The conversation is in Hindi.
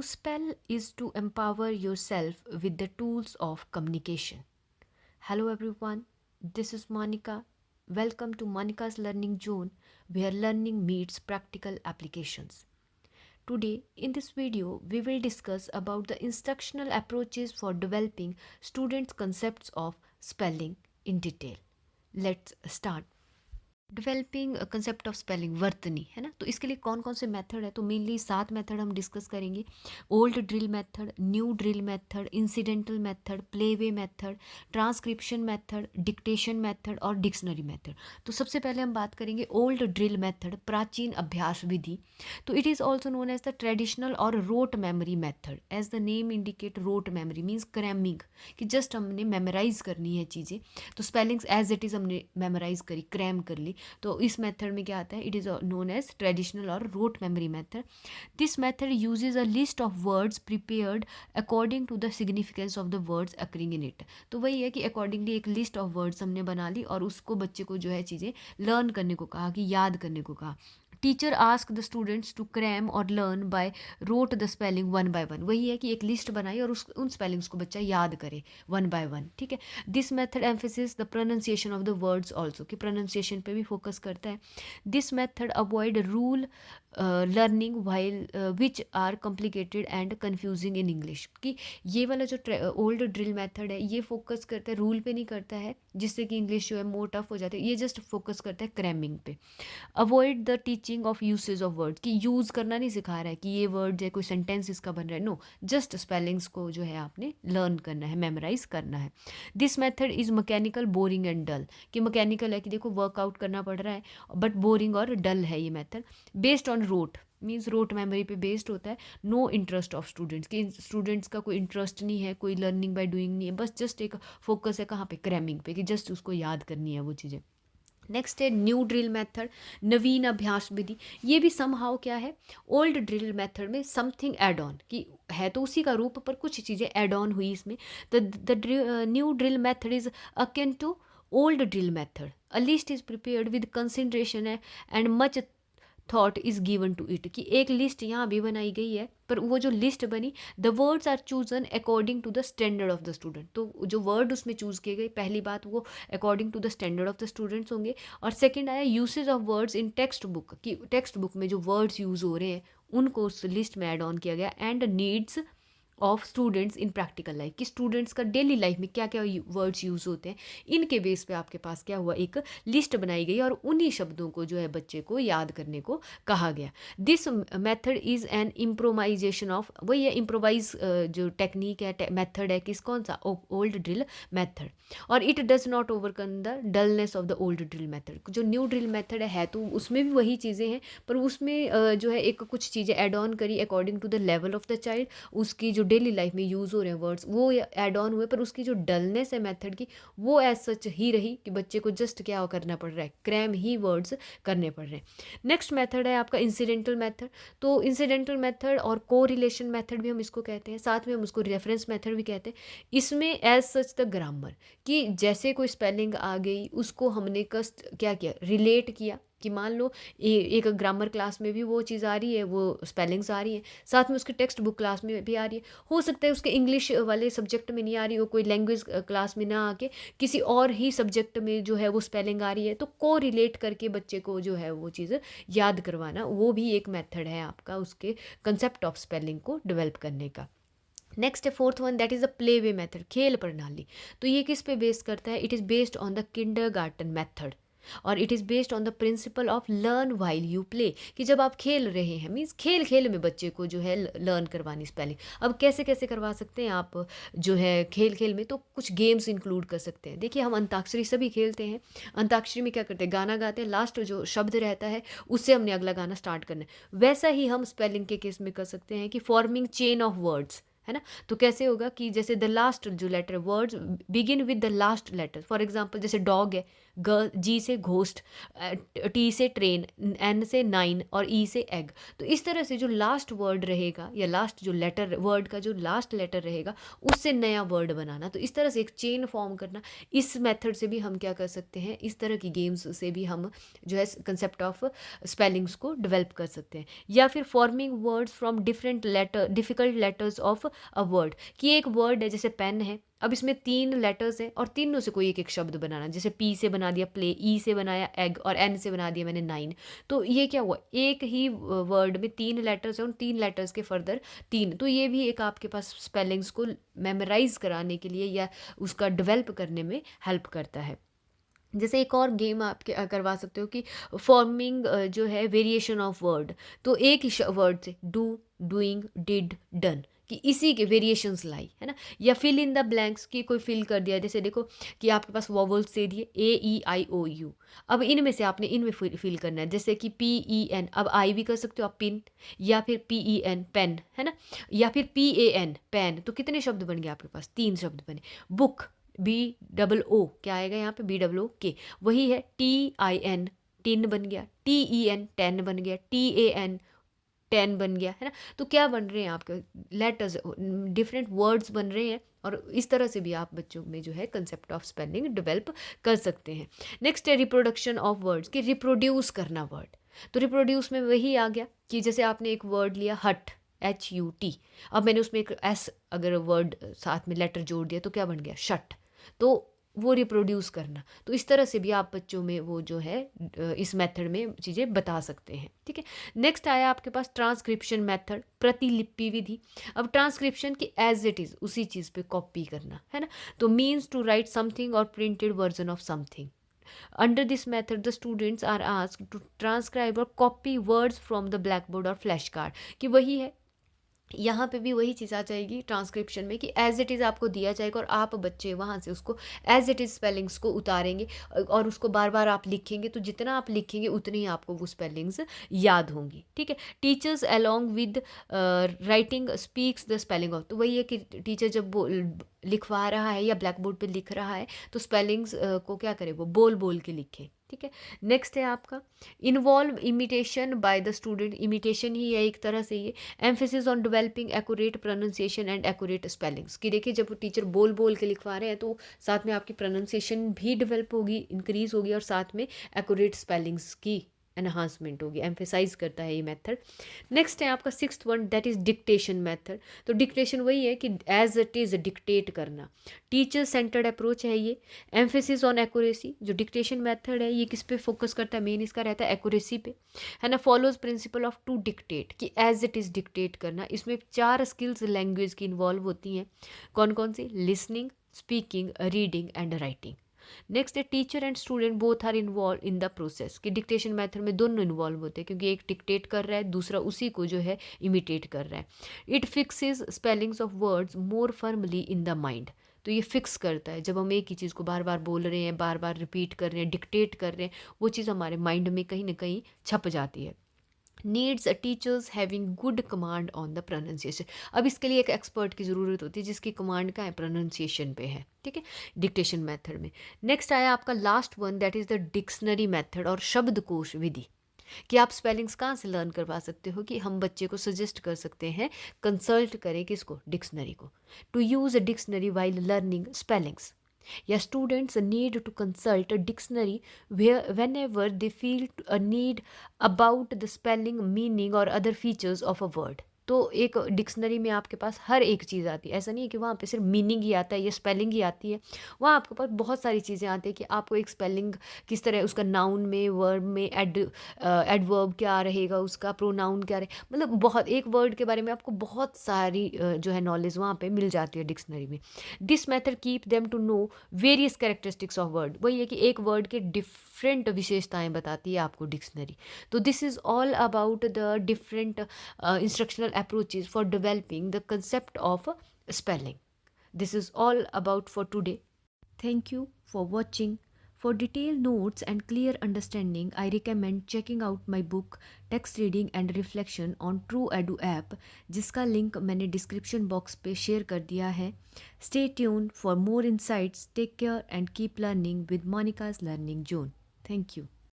spell is to empower yourself with the tools of communication. Hello everyone, this is Monica. Welcome to Monica's Learning Zone, where learning meets practical applications. Today, in this video, we will discuss about the instructional approaches for developing students' concepts of spelling in detail. Let's start. Developing concept of spelling वर्तनी है ना। तो इसके लिए कौन कौन से मेथड है, तो मेनली 7 मेथड हम डिस्कस करेंगे। Old drill method, new drill method, incidental method, playway method, transcription method, dictation method और डिक्शनरी मेथड। तो सबसे पहले हम बात करेंगे ओल्ड ड्रिल मेथड, प्राचीन अभ्यास विधि। तो it is also known as the traditional और rote memory method. As the name indicate, rote memory means cramming, कि जस्ट हमने मेमोराइज करनी है चीज़ें। तो स्पेलिंग्स एज इट इज़ हमने मेमोराइज करी, क्रैम कर ली। तो इस मेथड में क्या आता है, it is known as traditional और rote memory method. This method uses a list of words prepared according to the significance of the words occurring in it. तो वही है कि अकॉर्डिंगली एक लिस्ट ऑफ वर्ड्स हमने बना ली और उसको बच्चे को जो है चीज़ें लर्न करने को कहा, कि याद करने को कहा। Teacher ask the students to cram और learn by rote the spelling one by one. वही है कि एक लिस्ट बनाई और उन स्पेलिंग्स को बच्चा याद करे वन बाय वन। ठीक है। This method emphasis the pronunciation of the words also, कि प्रोनाउंसिएशन पे भी फोकस करता है। This method avoid rule learning while which are complicated and confusing in English. कि ये वाला जो ओल्ड ड्रिल मेथड है ये फोकस करता है, रूल पे नहीं करता है, जिससे कि इंग्लिश जो है मोर टफ हो जाती है। ये जस्ट फोकस करता है क्रैमिंग पे। Avoid the teaching of usage of word, कि यूज़ करना नहीं सिखा रहा है कि ये वर्ड है कोई सेंटेंस इसका बन रहा है, नो, जस्ट स्पेलिंग्स को जो है आपने लर्न करना है, मेमोराइज करना है। This method is mechanical, boring and dull. कि मैकेनिकल है कि देखो वर्कआउट करना पड़ रहा है, बट बोरिंग और डल है ये method. Based on rote means rote memory पे बेस्ड होता है। नो इंटरेस्ट ऑफ स्टूडेंट्स, कि स्टूडेंट्स का कोई इंटरेस्ट नहीं है, कोई लर्निंग बाय डूइंग नहीं है, बस जस्ट एक फोकस है कहाँ पे, क्रैमिंग पे, कि जस्ट उसको याद करनी है वो चीज़ें। नेक्स्ट है न्यू ड्रिल मेथड, नवीन अभ्यास विधि। ये भी समहाउ क्या है, ओल्ड ड्रिल मेथड में समथिंग एड ऑन, कि है तो उसी का रूप पर कुछ चीज़ें एड ऑन हुई इसमें। The new drill method is akin to old drill method. A list is prepared with consideration and much thought is given to it. कि एक लिस्ट यहाँ भी बनाई गई है, पर वो जो लिस्ट बनी, the words are chosen according to the standard of the student. तो जो वर्ड उसमें चूज़ किए गए, पहली बात वो according to the standard of the students होंगे। और सेकंड आया usage of words in text book, कि टेक्स्ट बुक में जो वर्ड्स यूज़ हो रहे हैं उनको उस लिस्ट में ऐड ऑन किया गया। And needs of students in practical life, कि स्टूडेंट्स का डेली लाइफ में क्या क्या वर्ड्स यूज़ होते हैं, इनके बेस पे आपके पास क्या हुआ, एक लिस्ट बनाई गई और उन्हीं शब्दों को जो है बच्चे को याद करने को कहा गया। This method is an improvisation of, वही है इम्प्रोवाइज जो टेक्निक है, मेथड है, किस कौन सा, ओल्ड ड्रिल मेथड। और it does not overcome the dullness of the old drill method. जो न्यू ड्रिल मेथड है तो उसमें भी वही चीज़ें हैं, पर उसमें जो है एक कुछ चीज़ें ऐड ऑन करी according to the level of the child. उसकी जो डेली लाइफ में यूज़ हो रहे हैं वर्ड्स वो ऐड ऑन हुए, पर उसकी जो डलनेस है मेथड की वो एज सच ही रही, कि बच्चे को जस्ट क्या करना पड़ रहा है, क्रैम ही वर्ड्स करने पड़ रहे हैं। नेक्स्ट मेथड है आपका इंसिडेंटल मेथड। तो इंसिडेंटल मेथड और को रिलेशन मेथड भी हम इसको कहते हैं, साथ में हम उसको रेफरेंस मेथड भी कहते हैं। इसमें एज सच द ग्रामर, कि जैसे कोई स्पेलिंग आ गई उसको हमने कस्ट क्या किया, रिलेट किया। कि मान लो एक ग्रामर क्लास में भी वो चीज़ आ रही है, वो स्पेलिंग्स आ रही हैं, साथ में उसके टेक्स्ट बुक क्लास में भी आ रही है। हो सकता है उसके इंग्लिश वाले सब्जेक्ट में नहीं आ रही हो, कोई लैंग्वेज क्लास में ना आके किसी और ही सब्जेक्ट में जो है वो स्पेलिंग आ रही है, तो को रिलेट करके बच्चे को जो है वो चीज़ याद करवाना, वो भी एक मेथड है आपका उसके कंसेप्ट ऑफ स्पेलिंग को डेवलप करने का। नेक्स्ट है fourth one, that is a play way method, खेल प्रणाली। तो ये किस पे बेस करता है, it is based on the kindergarten method और it is based on the principle of learn while you play. कि जब आप खेल रहे हैं, मीन्स खेल खेल में बच्चे को जो है लर्न करवानी स्पेलिंग। अब कैसे कैसे करवा सकते हैं आप जो है खेल खेल में, तो कुछ गेम्स इंक्लूड कर सकते हैं। देखिए हम अंताक्षरी सभी खेलते हैं, अंताक्षरी में क्या करते हैं, गाना गाते हैं, लास्ट जो शब्द रहता है उससे हमने अगला गाना स्टार्ट करना है। वैसा ही हम स्पेलिंग के केस में कर सकते हैं, कि फॉर्मिंग चेन ऑफ वर्ड्स, है ना। तो कैसे होगा कि जैसे द लास्ट जो letter, words begin with the last letter. For example जैसे डॉग है, जी से घोस्ट, टी से ट्रेन, एन से 9 और ई से एग। तो इस तरह से जो लास्ट वर्ड रहेगा या लास्ट जो लेटर वर्ड का जो लास्ट लेटर रहेगा उससे नया वर्ड बनाना, तो इस तरह से एक चेन फॉर्म करना। इस मेथड से भी हम क्या कर सकते हैं, इस तरह की गेम्स से भी हम जो है कंसेप्ट ऑफ स्पेलिंग्स को डेवलप कर सकते हैं। या फिर forming words from different letter difficult letters of a word, कि एक वर्ड है जैसे पेन है, अब इसमें 3 लेटर्स हैं और तीनों से कोई एक एक शब्द बनाना, जैसे पी से बना दिया प्ले, ई से बनाया एग और एन से बना दिया मैंने 9। तो ये क्या हुआ, एक ही वर्ड में 3 लेटर्स हैं और 3 लेटर्स के फर्दर 3। तो ये भी एक आपके पास स्पेलिंग्स को मेमोराइज कराने के लिए या उसका डेवलप करने में हेल्प करता है। जैसे एक और गेम आप करवा सकते हो कि फॉर्मिंग जो है वेरिएशन ऑफ वर्ड, तो एक ही वर्ड से डू, डूइंग, डिड, डन, कि इसी के वेरिएशंस लाई, है ना। या फिल इन द ब्लैंक्स, की कोई फिल कर दिया, जैसे देखो कि आपके पास वॉवल्स दे दिए ए ई आई ओ यू, अब इनमें से आपने इनमें फिल करना है, जैसे कि पी ई एन, अब आई भी कर सकते हो आप पिन, या फिर पी ई एन पेन, है ना, या फिर पी ए एन पैन। तो कितने शब्द बन गए आपके पास, 3 शब्द बने। बुक, बी डबल ओ क्या आएगा यहाँ पे, बी डबल ओ के, वही है टी आई एन टिन बन गया, टी ई एन टेन बन गया, टी ए एन 10 बन गया, है ना। तो क्या बन रहे हैं आपके लेटर्स, डिफरेंट वर्ड्स बन रहे हैं, और इस तरह से भी आप बच्चों में जो है कंसेप्ट ऑफ स्पेलिंग डेवलप कर सकते हैं। नेक्स्ट है रिप्रोडक्शन ऑफ वर्ड्स, कि रिप्रोड्यूस करना वर्ड। तो रिप्रोड्यूस में वही आ गया कि जैसे आपने एक वर्ड लिया हट, HUT, अब मैंने उसमें एक एस अगर वर्ड साथ में लेटर जोड़ दिया तो क्या बन गया, शट। तो वो रिप्रोड्यूस करना, तो इस तरह से भी आप बच्चों में वो जो है इस मेथड में चीज़ें बता सकते हैं, ठीक है। नेक्स्ट आया आपके पास ट्रांसक्रिप्शन मेथड, प्रतिलिपि विधि। अब ट्रांसक्रिप्शन की एज इट इज़ उसी चीज़ पे कॉपी करना, है ना। तो मीन्स टू राइट समथिंग और printed version of something. Under this method, the students are asked to transcribe or copy words from the blackboard or flashcard, कि वही है, यहाँ पे भी वही चीज़ आ जाएगी ट्रांसक्रिप्शन में, कि एज इट इज़ आपको दिया जाएगा और आप बच्चे वहाँ से उसको एज इट इज़ स्पेलिंग्स को उतारेंगे और उसको बार बार आप लिखेंगे, तो जितना आप लिखेंगे उतनी ही आपको वो स्पेलिंग्स याद होंगी, ठीक है। Teachers along with writing speaks the spelling of, तो वही है कि टीचर जब लिखवा रहा है या ब्लैक बोर्ड पर लिख रहा है तो स्पेलिंग्स को क्या करे, वो बोल बोल के लिखे, ठीक है। नेक्स्ट है आपका involve imitation by the student, imitation ही है एक तरह से ये, emphasis on developing accurate pronunciation and accurate spellings, कि देखिए जब टीचर बोल बोल के लिखवा रहे हैं तो साथ में आपकी प्रोनाउंसिएशन भी डेवलप होगी, इंक्रीज होगी, और साथ में एक्यूरेट स्पेलिंग्स की एनहांसमेंट होगी, एम्फेसाइज करता है ये मेथड। नेक्स्ट है आपका 6th one, that is dictation method. तो डिक्टेशन वही है कि एज इट इज़ डिक्टेट करना, टीचर सेंटर्ड अप्रोच है ये, एम्फेसिस ऑन एक्यूरेसी। जो डिक्टेशन मेथड है ये किस पे फोकस करता है, मेन इसका रहता है एक्यूरेसी पे, है ना। Follows principle of to dictate, कि एज इट इज़ डिक्टेट करना। इसमें 4 स्किल्स लैंग्वेज की इन्वॉल्व होती हैं, कौन कौन सी, listening, speaking, reading and writing. Next है teacher and student both are involve in the process, कि डिक्टेशन मेथड में दोनों इन्वॉल्व होते हैं, क्योंकि एक डिक्टेट कर रहा है, दूसरा उसी को जो है इमिटेट कर रहा है। It fixes spellings of words more firmly in the mind, तो ये फिक्स करता है, जब हम एक ही चीज़ को बार बार बोल रहे हैं, बार बार रिपीट कर रहे हैं, डिक्टेट कर रहे हैं, वो चीज़ हमारे माइंड में कहीं ना कहीं छप जाती है। Needs teachers having good command on the pronunciation, अब इसके लिए एक एक्सपर्ट की ज़रूरत होती है जिसकी कमांड का है प्रोनाउंसिएशन पे है, ठीक है, डिक्टेशन मेथड में। नेक्स्ट आया आपका last one, that is the dictionary method और शब्दकोश विधि, कि आप स्पेलिंग्स कहाँ से लर्न करवा सकते हो, कि हम बच्चे को सजेस्ट कर सकते हैं कंसल्ट करें किसको, डिक्शनरी को, to use a dictionary while learning spellings, या students need to consult a dictionary whenever they feel a need about the spelling, meaning और other features of a word। तो एक डिक्शनरी में आपके पास हर एक चीज़ आती है, ऐसा नहीं है कि वहाँ पे सिर्फ मीनिंग ही आता है या स्पेलिंग ही आती है, वहाँ आपके पास बहुत सारी चीज़ें आती है कि आपको एक स्पेलिंग किस तरह, उसका नाउन में, वर्ब में, एडवर्ब क्या रहेगा, उसका प्रोनाउन क्या रहेगा, मतलब बहुत एक वर्ड के बारे में आपको बहुत सारी जो है नॉलेज वहाँ पे मिल जाती है डिक्शनरी में। This method keep them to know various characteristics of word, वही है कि एक वर्ड के डिफरेंट विशेषताएं बताती है आपको डिक्शनरी। तो this is all about the different instructional approaches for developing the concept of spelling. This is all about for today. Thank you for watching. For detailed notes and clear understanding, I recommend checking out my book Text Reading and Reflection on True Edu app, जिसका लिंक मैंने डिस्क्रिप्शन बॉक्स पे शेयर कर दिया है. Stay tuned for more insights. Take care and keep learning with Monica's Learning Zone. Thank you.